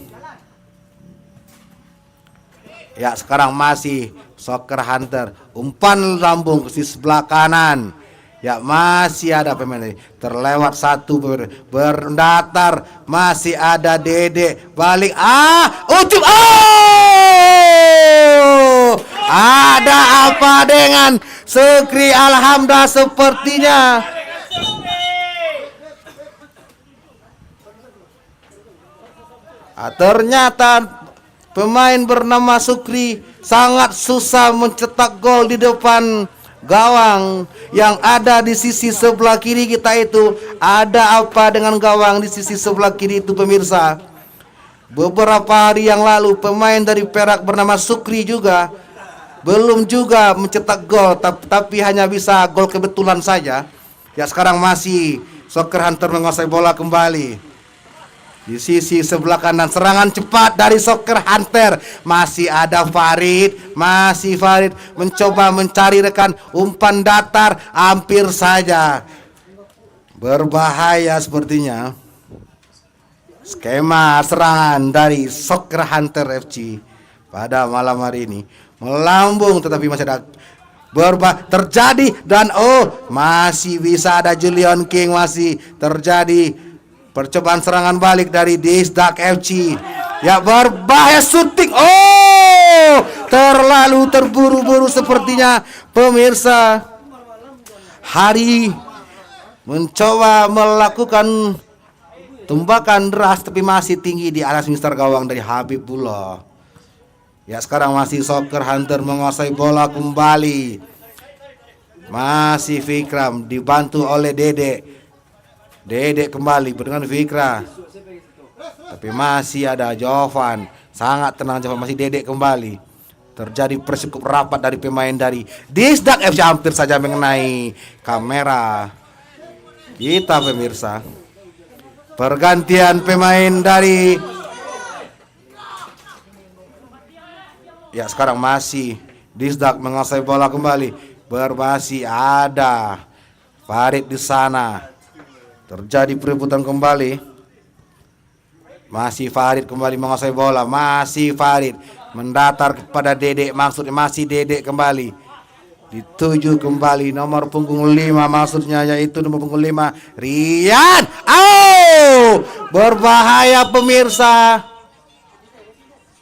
Ya, sekarang masih Soccer Hunter, umpan lambung ke sisi sebelah kanan. Ya, masih ada pemain dari terlewat satu pemain berdatar. Masih ada Dede balik. Ada apa dengan Sukri Alhamdulillah sepertinya. Ternyata pemain bernama Sukri sangat susah mencetak gol di depan gawang yang ada di sisi sebelah kiri kita itu. Ada apa dengan gawang di sisi sebelah kiri itu pemirsa? Beberapa hari yang lalu pemain dari Perak bernama Sukri juga belum juga mencetak gol, tapi hanya bisa gol kebetulan saja. Ya, sekarang masih Soccer Hunter menguasai bola kembali. Di sisi sebelah kanan, serangan cepat dari Soccer Hunter. Masih ada Farid. Masih Farid mencoba mencari rekan, umpan datar, hampir saja. Berbahaya sepertinya skema serangan dari Soccer Hunter FC pada malam hari ini. Melambung tetapi masih ada terjadi dan masih bisa ada Julian King. Masih terjadi percobaan serangan balik dari Disdak FC. Ya, berbahaya syuting. Terlalu terburu-buru sepertinya pemirsa. Hari mencoba melakukan tembakan deras tapi masih tinggi di atas mister gawang dari Habibullah. Ya, sekarang masih Soccer Hunter menguasai bola kembali. Masih Vikram dibantu oleh Dede kembali dengan Vikra. Tapi masih ada Jovan. Sangat tenang Jovan, masih Dede kembali. Terjadi pressing cukup rapat dari pemain dari Disdak FC, hampir saja mengenai kamera kita pemirsa. Pergantian pemain dari sekarang masih Disdak menguasai bola kembali. Berbahasi ada Farid di sana. Terjadi perebutan kembali. Masih Farid kembali menguasai bola. Masih Farid mendatar kepada Dedek, maksudnya masih Dedek kembali. Dituju kembali nomor punggung 5, maksudnya yaitu nomor punggung 5 Rian. Berbahaya pemirsa.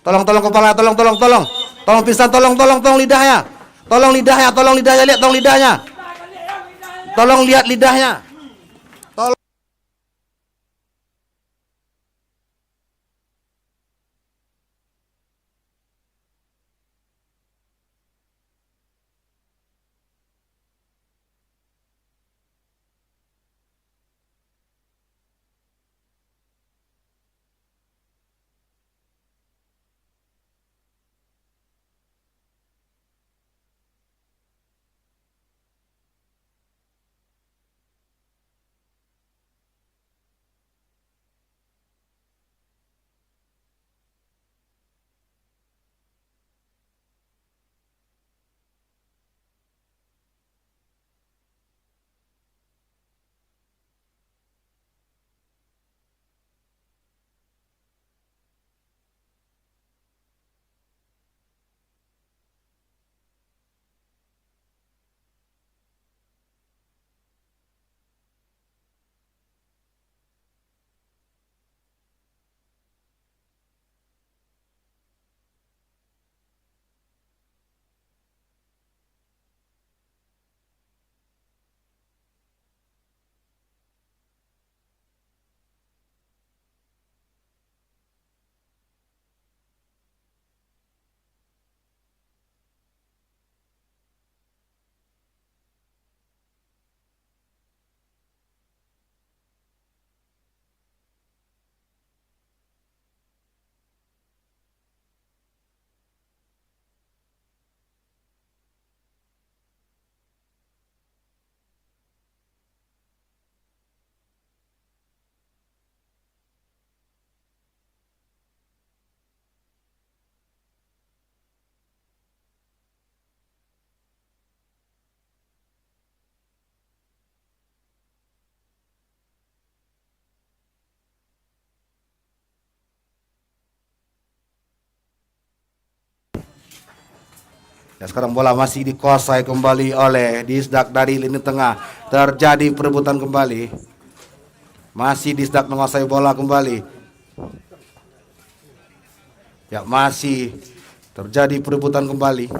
Tolong kepala, tolong pisan, tolong lidahnya. Tolong lidahnya, lihat lidahnya. Tolong lihat lidahnya. Sekarang bola masih dikuasai kembali oleh Disdak dari lini tengah. Terjadi perebutan kembali. Masih Disdak menguasai bola kembali. Masih terjadi perebutan kembali.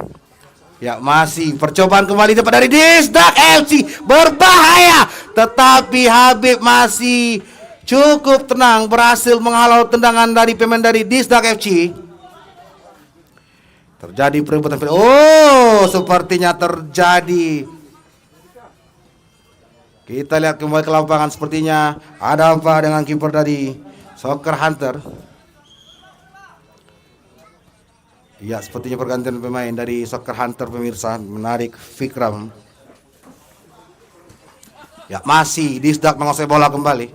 Masih percobaan kembali dapat dari Disdak FC. Berbahaya. Tetapi Habib masih cukup tenang, berhasil menghalau tendangan dari pemain dari Disdak FC. Terjadi perebutan. Sepertinya terjadi. Kita lihat kembali ke lapangan, sepertinya ada apa dengan kiper dari Soccer Hunter. Sepertinya pergantian pemain dari Soccer Hunter pemirsa, menarik Fikram. Masih Disdak menguasai bola kembali.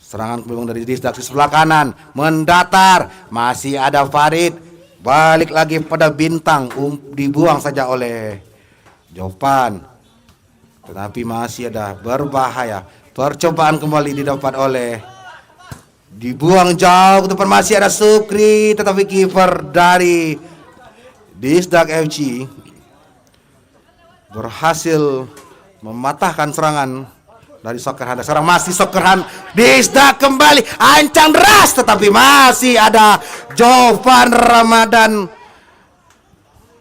Serangan kembali dari Disdak di sebelah kanan, mendatar, masih ada Farid. Balik lagi pada Bintang, dibuang saja oleh Jopan. Tetapi masih ada berbahaya. Percobaan kembali didapat oleh, dibuang jauh ke depan, masih ada Sukri. Tetapi kiper dari Disdak FC berhasil mematahkan serangan dari Soccer Hunter. Sekarang masih Soccer Hunter. Disdak kembali, ancang deras, tetapi masih ada Jovan Ramadan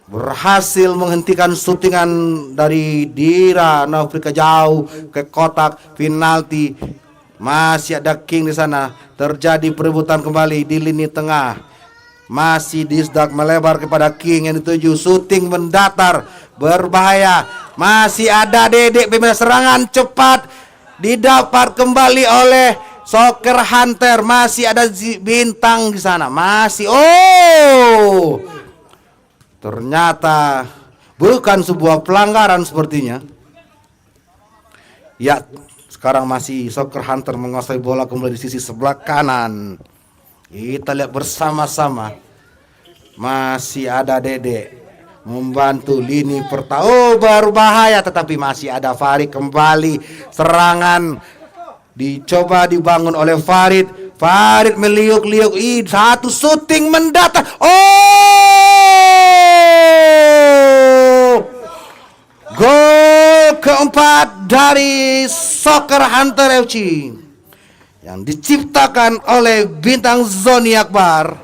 berhasil menghentikan syutingan dari Dira Afrika jauh ke kotak penalti. Masih ada King di sana. Terjadi perebutan kembali di lini tengah. Masih Disdak melebar kepada King yang dituju, syuting mendatar, berbahaya. Masih ada Dedek, pemirsa, serangan cepat didapat kembali oleh Soccer Hunter. Masih ada Bintang di sana. Masih ternyata bukan sebuah pelanggaran sepertinya. sekarang masih Soccer Hunter menguasai bola kembali di sisi sebelah kanan. Kita lihat bersama-sama. Masih ada Dede membantu lini pertahanan. Oh, berbahaya, tetapi masih ada Farid kembali. Serangan dicoba dibangun oleh Farid. Farid meliuk-liuk. Satu syuting mendatang. Oh! Gol keempat dari Soccer Hunter FC yang diciptakan oleh bintang Zoni Akbar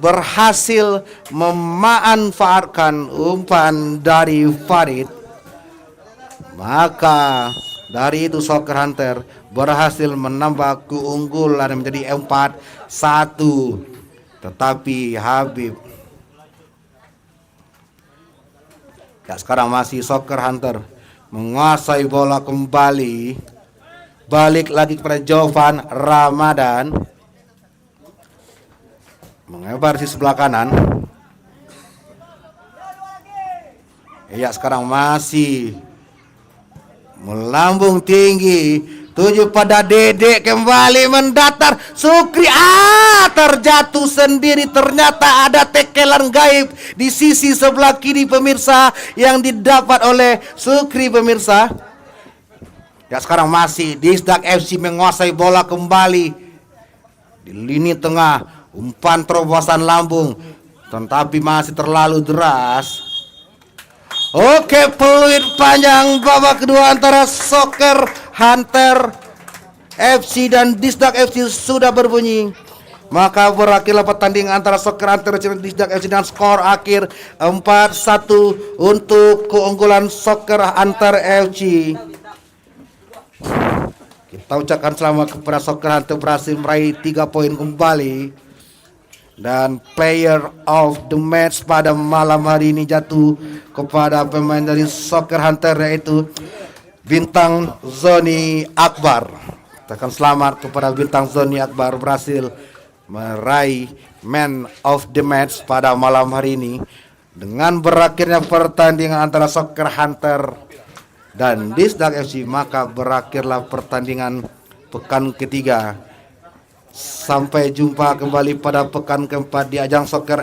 berhasil memanfaatkan umpan dari Farid. Maka dari itu Soccer Hunter berhasil menambah keunggulan menjadi 4-1. Tetapi Habib ya, sekarang masih Soccer Hunter menguasai bola kembali. Balik lagi kepada Jovan Ramadan. Mengebar di sebelah kanan. Ya, sekarang masih melambung tinggi. Tuju pada Dede kembali mendatar. Sukri terjatuh sendiri. Ternyata ada tekelan gaib di sisi sebelah kiri pemirsa yang didapat oleh Sukri pemirsa. Ya, sekarang masih Disdak FC menguasai bola kembali di lini tengah. Umpan terobosan lambung, tetapi masih terlalu deras. Oke, peluit panjang babak kedua antara Soccer Hunter FC dan Disdak FC sudah berbunyi. Maka berakhirlah pertandingan antara Soccer Hunter dan Disdak FC dengan skor akhir 4-1 untuk keunggulan Soccer Hunter FC. Kita ucapkan selamat kepada Soccer Hunter berhasil meraih 3 poin kembali. Dan player of the match pada malam hari ini jatuh kepada pemain dari Soccer Hunter, yaitu bintang Zoni Akbar. Kita selamat kepada bintang Zoni Akbar berhasil meraih man of the match pada malam hari ini. Dengan berakhirnya pertandingan antara Soccer Hunter dan Disdak FC, maka berakhirlah pertandingan pekan ketiga. Sampai jumpa kembali pada pekan keempat di ajang soccer